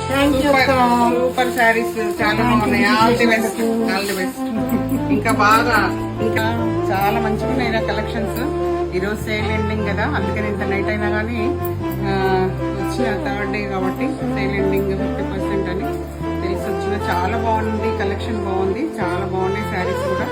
Super saris చాలా బాగున్నాయి. All the best, all the best. ఇంకా బాగా ఇంకా చాలా మంచిగా ఉన్నాయి కలెక్షన్స్. ఈరోజు సేల్ ఎండింగ్ కదా, అందుకని ఇంత నైట్ అయినా కానీ వచ్చిన థర్డ్ డే కాబట్టి సేల్ ఎండింగ్ 50% అని తెలిసి వచ్చిన. చాలా బాగుంది కలెక్షన్, బాగుంది, చాలా బాగున్నాయి శారీస్ కూడా.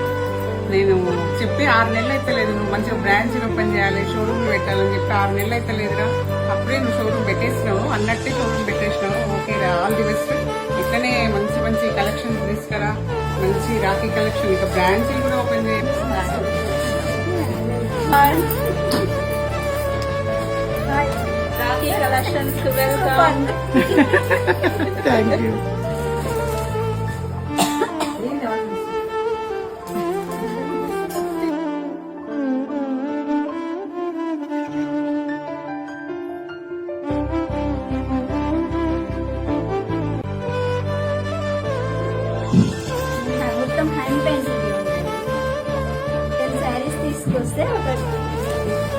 నేను చెప్పి 6 నెలలు అయితే లేదు, నువ్వు మంచిగా బ్రాంచ్ ఓపెన్ చేయాలి, షోరూమ్ పెట్టాలని చెప్పి 6 నెలలు అయితే లేదురా. అప్పుడే నువ్వు షోరూమ్ పెట్టేసినావు, అన్నట్టే షోరూమ్ పెట్టేసినావు. Okay, all the best. ఇట్లనే మంచి మంచి కలెక్షన్ తీసుకురా, మంచి రాఖీ కలెక్షన్. ఇంకా బ్రాంచ్లు కూడా ఓపెన్ చేయాలి. Rakhi collections welcome. Thank you. మొత్తం హ్యాండ్ పెయింటింగ్ ఉంటాయి. 10 శారీస్ తీసుకొస్తే ఒక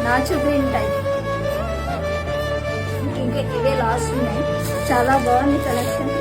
నాచు గ్రీన్ టైప్. ఇంకా ఇవే లాస్ట్ ఉన్నాయి. చాలా బాగుంది కలెక్షన్.